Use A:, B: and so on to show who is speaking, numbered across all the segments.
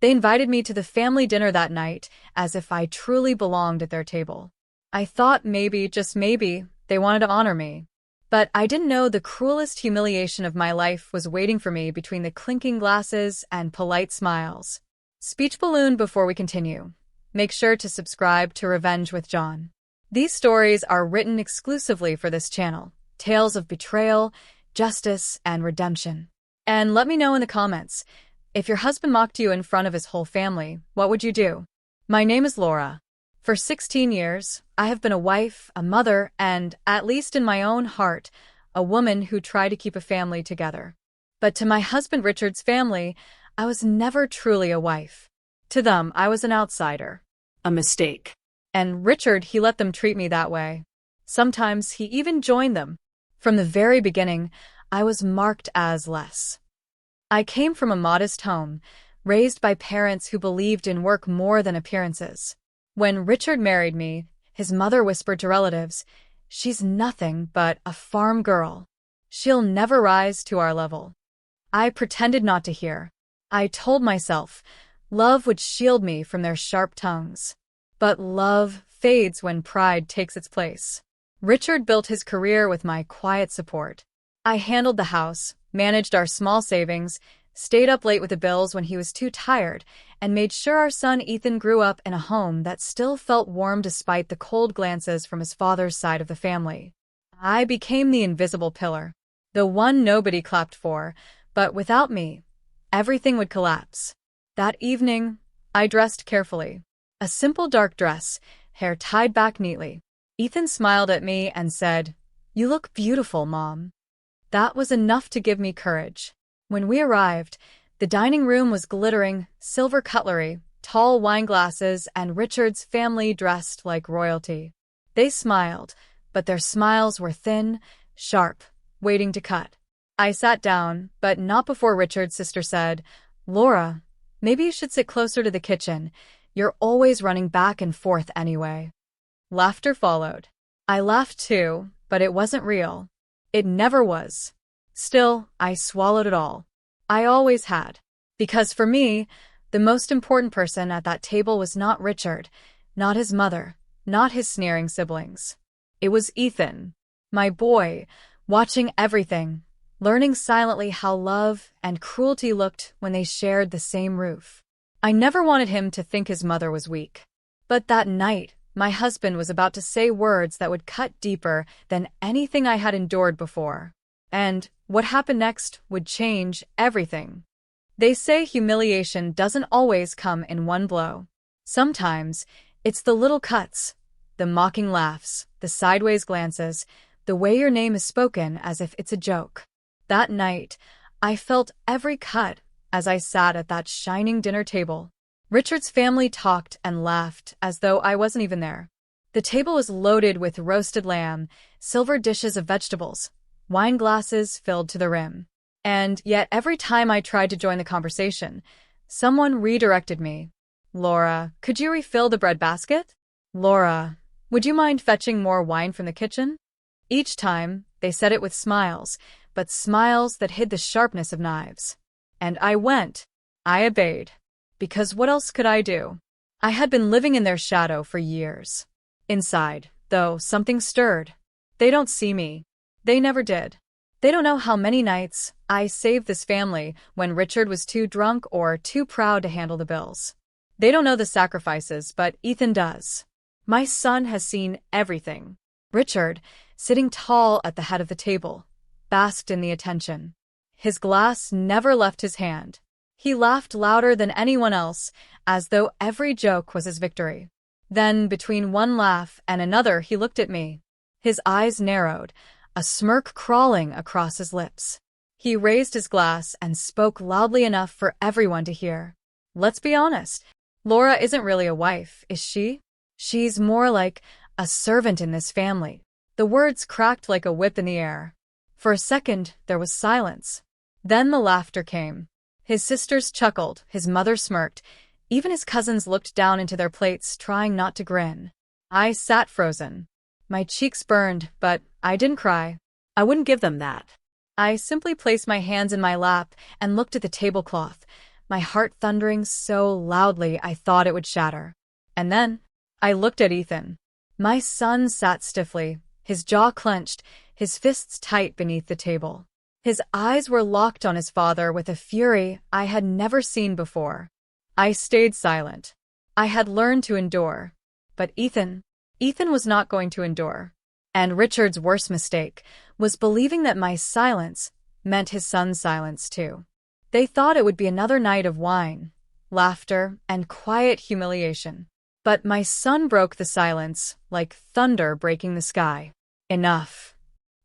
A: They invited me to the family dinner that night, as if I truly belonged at their table. I thought maybe, just maybe, they wanted to honor me. But I didn't know the cruelest humiliation of my life was waiting for me between the clinking glasses and polite smiles. Speech balloon before we continue. Make sure to subscribe to Revenge with John. These stories are written exclusively for this channel. Tales of betrayal, justice, and redemption. And let me know in the comments, if your husband mocked you in front of his whole family, what would you do? My name is Laura. For 16 years, I have been a wife, a mother, and, at least in my own heart, a woman who tried to keep a family together. But to my husband Richard's family, I was never truly a wife. To them, I was an outsider.
B: A mistake.
A: And Richard, he let them treat me that way. Sometimes he even joined them. From the very beginning, I was marked as less. I came from a modest home, raised by parents who believed in work more than appearances. When Richard married me, his mother whispered to relatives, "She's nothing but a farm girl. She'll never rise to our level." I pretended not to hear. I told myself, love would shield me from their sharp tongues. But love fades when pride takes its place. Richard built his career with my quiet support. I handled the house, managed our small savings, stayed up late with the bills when he was too tired, and made sure our son Ethan grew up in a home that still felt warm despite the cold glances from his father's side of the family. I became the invisible pillar, the one nobody clapped for, but without me, everything would collapse. That evening, I dressed carefully. A simple dark dress, hair tied back neatly. Ethan smiled at me and said, "You look beautiful, Mom." That was enough to give me courage. When we arrived, the dining room was glittering, silver cutlery, tall wine glasses, and Richard's family dressed like royalty. They smiled, but their smiles were thin, sharp, waiting to cut. I sat down, but not before Richard's sister said, "Laura, maybe you should sit closer to the kitchen. You're always running back and forth anyway." Laughter followed. I laughed too, but it wasn't real. It never was. Still, I swallowed it all. I always had. Because for me, the most important person at that table was not Richard, not his mother, not his sneering siblings. It was Ethan, my boy, watching everything, learning silently how love and cruelty looked when they shared the same roof. I never wanted him to think his mother was weak. But that night, my husband was about to say words that would cut deeper than anything I had endured before. And what happened next would change everything. They say humiliation doesn't always come in one blow. Sometimes, it's the little cuts, the mocking laughs, the sideways glances, the way your name is spoken as if it's a joke. That night, I felt every cut as I sat at that shining dinner table. Richard's family talked and laughed as though I wasn't even there. The table was loaded with roasted lamb, silver dishes of vegetables, wine glasses filled to the rim. And yet every time I tried to join the conversation, someone redirected me. "Laura, could you refill the bread basket? Laura, would you mind fetching more wine from the kitchen?" Each time, they said it with smiles, but smiles that hid the sharpness of knives. And I went. I obeyed. Because what else could I do? I had been living in their shadow for years. Inside, though, something stirred. They don't see me. They never did. They don't know how many nights I saved this family when Richard was too drunk or too proud to handle the bills. They don't know the sacrifices, but Ethan does. My son has seen everything. Richard, sitting tall at the head of the table, basked in the attention. His glass never left his hand. He laughed louder than anyone else, as though every joke was his victory. Then, between one laugh and another, he looked at me. His eyes narrowed, a smirk crawling across his lips. He raised his glass and spoke loudly enough for everyone to hear. "Let's be honest. Laura isn't really a wife, is she? She's more like a servant in this family." The words cracked like a whip in the air. For a second, there was silence. Then the laughter came. His sisters chuckled, his mother smirked, even his cousins looked down into their plates, trying not to grin. I sat frozen. My cheeks burned, but I didn't cry.
B: I wouldn't give them that.
A: I simply placed my hands in my lap and looked at the tablecloth, my heart thundering so loudly I thought it would shatter. And then, I looked at Ethan. My son sat stiffly, his jaw clenched, his fists tight beneath the table. His eyes were locked on his father with a fury I had never seen before. I stayed silent. I had learned to endure. But Ethan was not going to endure. And Richard's worst mistake was believing that my silence meant his son's silence too. They thought it would be another night of wine, laughter, and quiet humiliation. But my son broke the silence like thunder breaking the sky. Enough.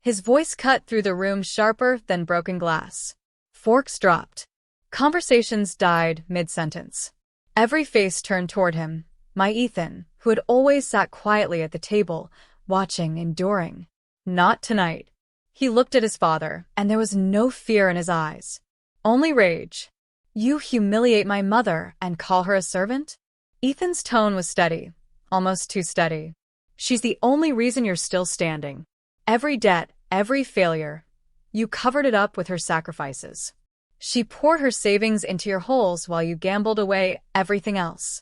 A: His voice cut through the room sharper than broken glass. Forks dropped. Conversations died mid-sentence. Every face turned toward him, my Ethan, who had always sat quietly at the table, watching, enduring. Not tonight. He looked at his father, and there was no fear in his eyes. Only rage. You humiliate my mother and call her a servant? Ethan's tone was steady, almost too steady. She's the only reason you're still standing. Every debt, every failure, you covered it up with her sacrifices. She poured her savings into your holes while you gambled away everything else.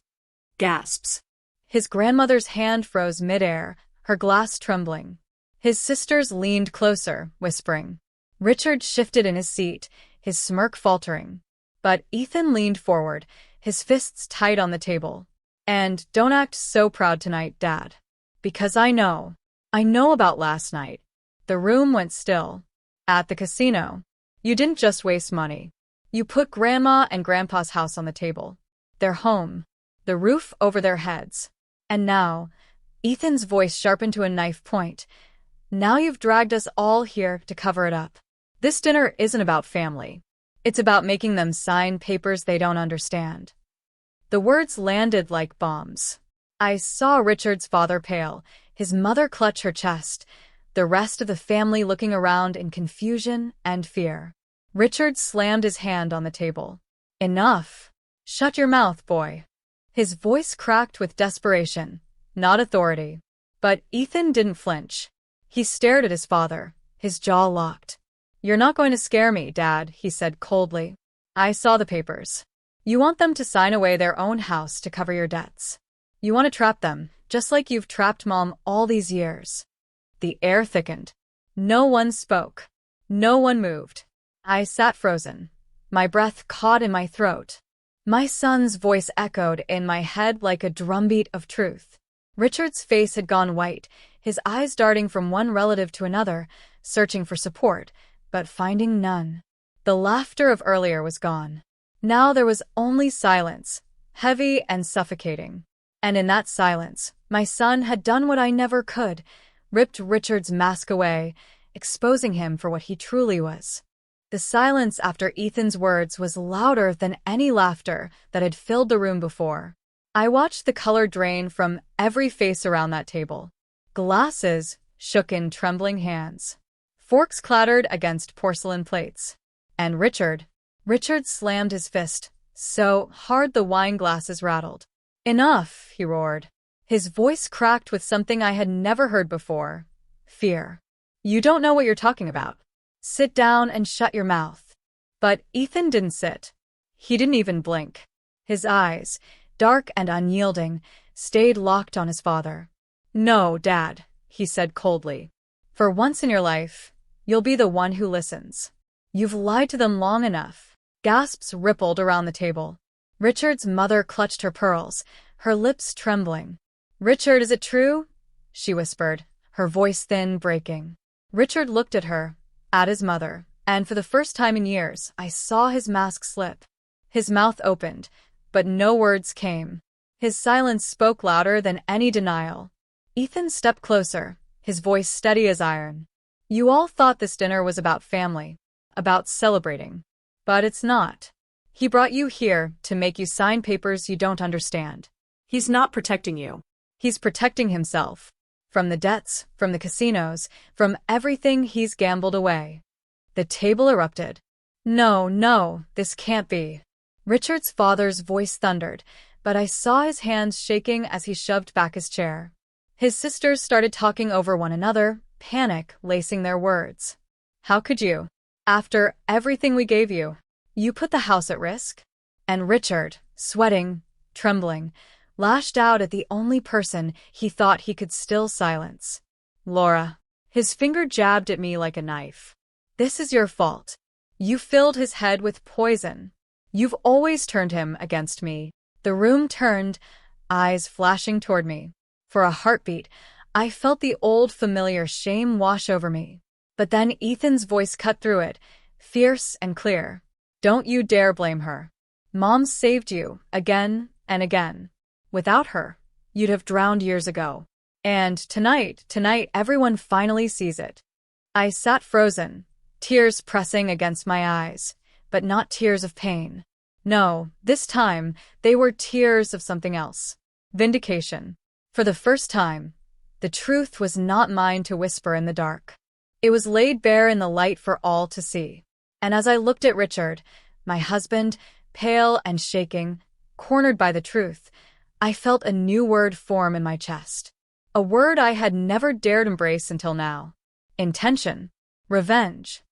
A: Gasps. His grandmother's hand froze midair, her glass trembling. His sisters leaned closer, whispering. Richard shifted in his seat, his smirk faltering. But Ethan leaned forward, his fists tight on the table. And don't act so proud tonight, Dad. Because I know about last night. The room went still. At the casino, you didn't just waste money. You put Grandma and Grandpa's house on the table. Their home. The roof over their heads. And now, Ethan's voice sharpened to a knife point. Now you've dragged us all here to cover it up. This dinner isn't about family. It's about making them sign papers they don't understand. The words landed like bombs. I saw Richard's father pale, his mother clutch her chest, the rest of the family looking around in confusion and fear. Richard slammed his hand on the table. Enough. Shut your mouth, boy. His voice cracked with desperation, not authority. But Ethan didn't flinch. He stared at his father, his jaw locked. You're not going to scare me, Dad, he said coldly. I saw the papers. You want them to sign away their own house to cover your debts. You want to trap them, just like you've trapped Mom all these years. The air thickened. No one spoke. No one moved. I sat frozen, my breath caught in my throat. My son's voice echoed in my head like a drumbeat of truth. Richard's face had gone white, his eyes darting from one relative to another, searching for support, but finding none. The laughter of earlier was gone. Now there was only silence, heavy and suffocating. And in that silence, my son had done what I never could, ripped Richard's mask away, exposing him for what he truly was. The silence after Ethan's words was louder than any laughter that had filled the room before. I watched the color drain from every face around that table. Glasses shook in trembling hands. Forks clattered against porcelain plates. And Richard slammed his fist, so hard the wine glasses rattled. Enough, he roared. His voice cracked with something I had never heard before. Fear. You don't know what you're talking about. Sit down and shut your mouth. But Ethan didn't sit. He didn't even blink. His eyes, dark and unyielding, stayed locked on his father. No, Dad, he said coldly. For once in your life, you'll be the one who listens. You've lied to them long enough. Gasps rippled around the table. Richard's mother clutched her pearls, her lips trembling. Richard, is it true? She whispered, her voice thin, breaking. Richard looked at her, at his mother, and for the first time in years, I saw his mask slip. His mouth opened, but no words came. His silence spoke louder than any denial. Ethan stepped closer, his voice steady as iron. You all thought this dinner was about family, about celebrating. But it's not. He brought you here to make you sign papers you don't understand.
B: He's not protecting you.
A: He's protecting himself. From the debts, from the casinos, from everything he's gambled away. The table erupted. No, this can't be. Richard's father's voice thundered, but I saw his hands shaking as he shoved back his chair. His sisters started talking over one another, panic lacing their words. How could you? After everything we gave you, you put the house at risk? And Richard, sweating, trembling, lashed out at the only person he thought he could still silence. Laura. His finger jabbed at me like a knife. This is your fault. You filled his head with poison. You've always turned him against me. The room turned, eyes flashing toward me. For a heartbeat, I felt the old familiar shame wash over me. But then Ethan's voice cut through it, fierce and clear. Don't you dare blame her. Mom saved you, again and again. Without her, you'd have drowned years ago. And tonight, everyone finally sees it. I sat frozen, tears pressing against my eyes, but not tears of pain. No, this time, they were tears of something else. Vindication. For the first time, the truth was not mine to whisper in the dark. It was laid bare in the light for all to see. And as I looked at Richard, my husband, pale and shaking, cornered by the truth, I felt a new word form in my chest. A word I had never dared embrace until now. Intention. Revenge.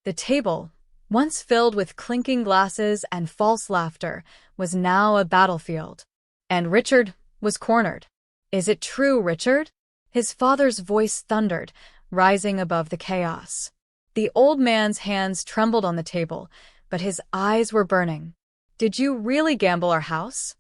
A: The table, once filled with clinking glasses and false laughter, was now a battlefield. And Richard was cornered. Is it true, Richard? His father's voice thundered, rising above the chaos. The old man's hands trembled on the table, but his eyes were burning. Did you really gamble our house?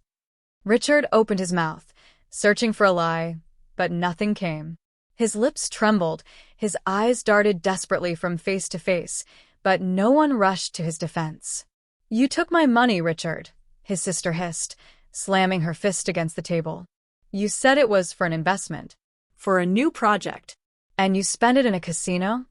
A: Richard opened his mouth, searching for a lie, but nothing came. His lips trembled, his eyes darted desperately from face to face, but no one rushed to his defense. You took my money, Richard, his sister hissed, slamming her fist against the table. You said it was for an investment.
B: For a new project.
A: And you spent it in a casino?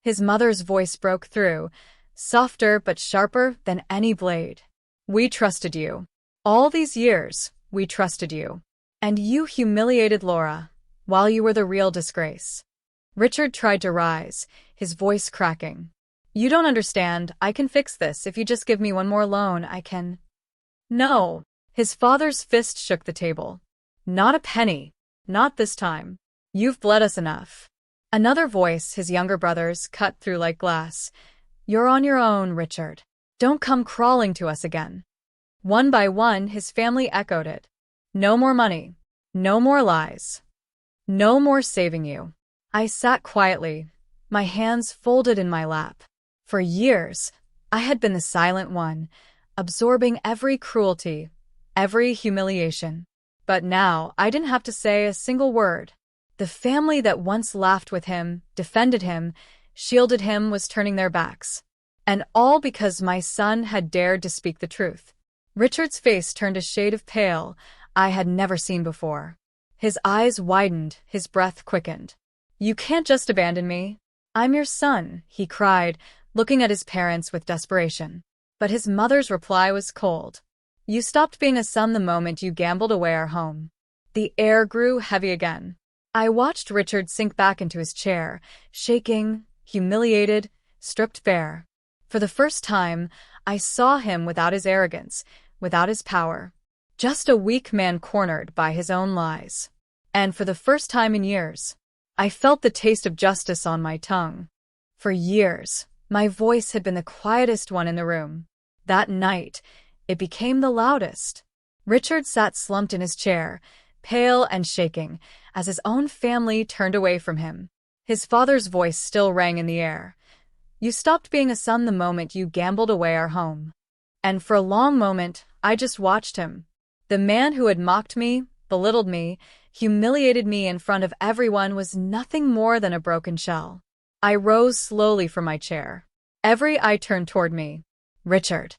A: His mother's voice broke through, softer but sharper than any blade. We trusted you. All these years, we trusted you. And you humiliated Laura, while you were the real disgrace. Richard tried to rise, his voice cracking. You don't understand. I can fix this. If you just give me one more loan, I can. No. His father's fist shook the table. Not a penny. Not this time. You've bled us enough. Another voice, his younger brother's, cut through like glass. You're on your own, Richard. Don't come crawling to us again. One by one, his family echoed it. No more money. No more lies. No more saving you. I sat quietly, my hands folded in my lap. For years, I had been the silent one, absorbing every cruelty, every humiliation. But now, I didn't have to say a single word. The family that once laughed with him, defended him, shielded him was turning their backs. And all because my son had dared to speak the truth. Richard's face turned a shade of pale I had never seen before. His eyes widened, his breath quickened. You can't just abandon me. I'm your son, he cried, looking at his parents with desperation. But his mother's reply was cold. You stopped being a son the moment you gambled away our home. The air grew heavy again. I watched Richard sink back into his chair, shaking, humiliated, stripped bare. For the first time, I saw him without his arrogance, without his power. Just a weak man cornered by his own lies. And for the first time in years, I felt the taste of justice on my tongue. For years, my voice had been the quietest one in the room. That night, it became the loudest. Richard sat slumped in his chair, pale and shaking, as his own family turned away from him. His father's voice still rang in the air. You stopped being a son the moment you gambled away our home. And for a long moment, I just watched him. The man who had mocked me, belittled me, humiliated me in front of everyone was nothing more than a broken shell. I rose slowly from my chair. Every eye turned toward me. Richard.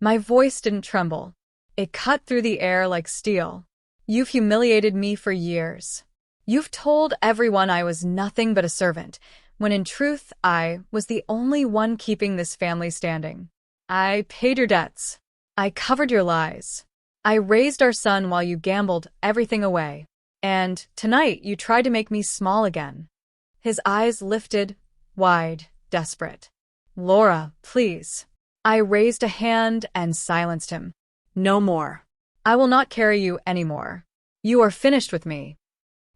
A: My voice didn't tremble. It cut through the air like steel. You've humiliated me for years. You've told everyone I was nothing but a servant, when in truth I was the only one keeping this family standing. I paid your debts. I covered your lies. I raised our son while you gambled everything away. And tonight you tried to make me small again. His eyes lifted, wide, desperate. Laura, please. I raised a hand and silenced him. No more. I will not carry you anymore. You are finished with me.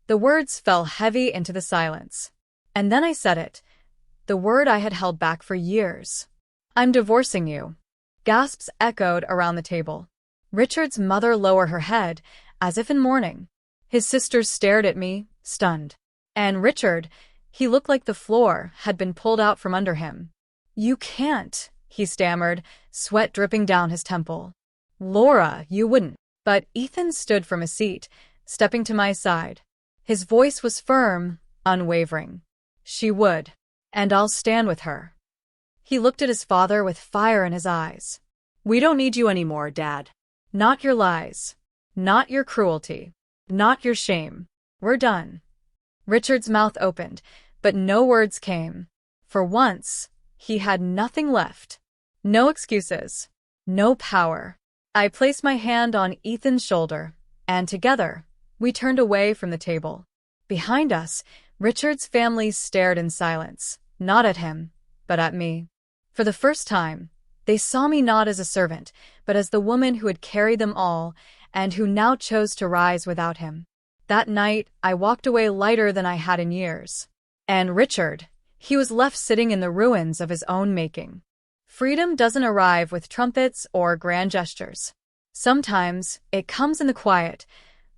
A: The words fell heavy into the silence. And then I said it, the word I had held back for years. I'm divorcing you. Gasps echoed around the table. Richard's mother lowered her head, as if in mourning. His sisters stared at me, stunned. And Richard, he looked like the floor had been pulled out from under him. "You can't," he stammered, sweat dripping down his temple. "Laura, you wouldn't." But Ethan stood from his seat, stepping to my side. His voice was firm, unwavering. "She would. And I'll stand with her." He looked at his father with fire in his eyes.
B: We don't need you anymore, Dad.
A: "Not your lies. Not your cruelty. Not your shame. We're done." Richard's mouth opened, but no words came. For once, he had nothing left. No excuses. No power. I placed my hand on Ethan's shoulder, and together, we turned away from the table. Behind us, Richard's family stared in silence, not at him, but at me. For the first time, they saw me not as a servant, but as the woman who had carried them all, and who now chose to rise without him. That night, I walked away lighter than I had in years. And Richard, he was left sitting in the ruins of his own making. Freedom doesn't arrive with trumpets or grand gestures. Sometimes, it comes in the quiet,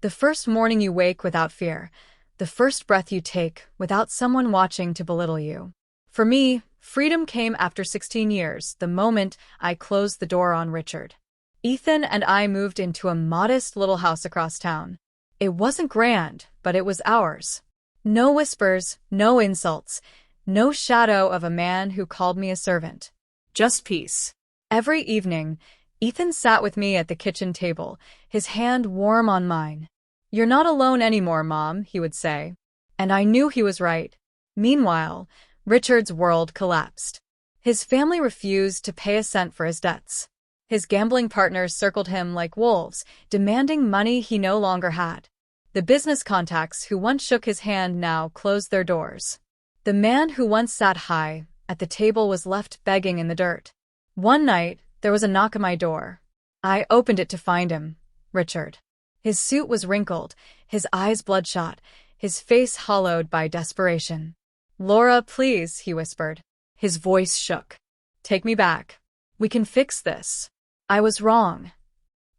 A: the first morning you wake without fear, the first breath you take without someone watching to belittle you. For me, freedom came after 16 years, the moment I closed the door on Richard. Ethan and I moved into a modest little house across town. It wasn't grand, but it was ours. No whispers, no insults, no shadow of a man who called me a servant.
B: Just peace.
A: Every evening, Ethan sat with me at the kitchen table, his hand warm on mine. "You're not alone anymore, Mom," he would say. And I knew he was right. Meanwhile, Richard's world collapsed. His family refused to pay a cent for his debts. His gambling partners circled him like wolves, demanding money he no longer had. The business contacts who once shook his hand now closed their doors. The man who once sat high at the table was left begging in the dirt. One night, there was a knock at my door. I opened it to find him, Richard. His suit was wrinkled, his eyes bloodshot, his face hollowed by desperation. "Laura, please," he whispered. His voice shook. "Take me back. We can fix this." I was wrong.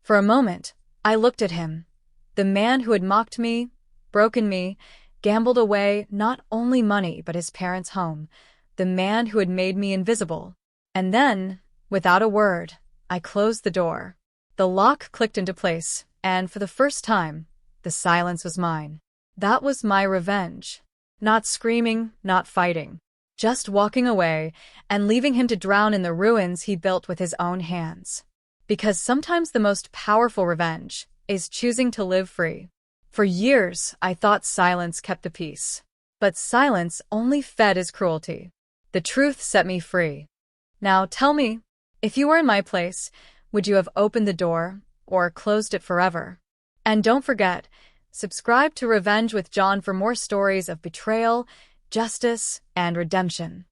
A: For a moment, I looked at him. The man who had mocked me, broken me, gambled away not only money but his parents' home. The man who had made me invisible. And then, without a word, I closed the door. The lock clicked into place, and for the first time, the silence was mine. That was my revenge. Not screaming, not fighting. Just walking away and leaving him to drown in the ruins he built with his own hands. Because sometimes the most powerful revenge is choosing to live free. For years, I thought silence kept the peace. But silence only fed his cruelty. The truth set me free. Now tell me, if you were in my place, would you have opened the door or closed it forever? And don't forget, subscribe to Revenge with John for more stories of betrayal, justice, and redemption.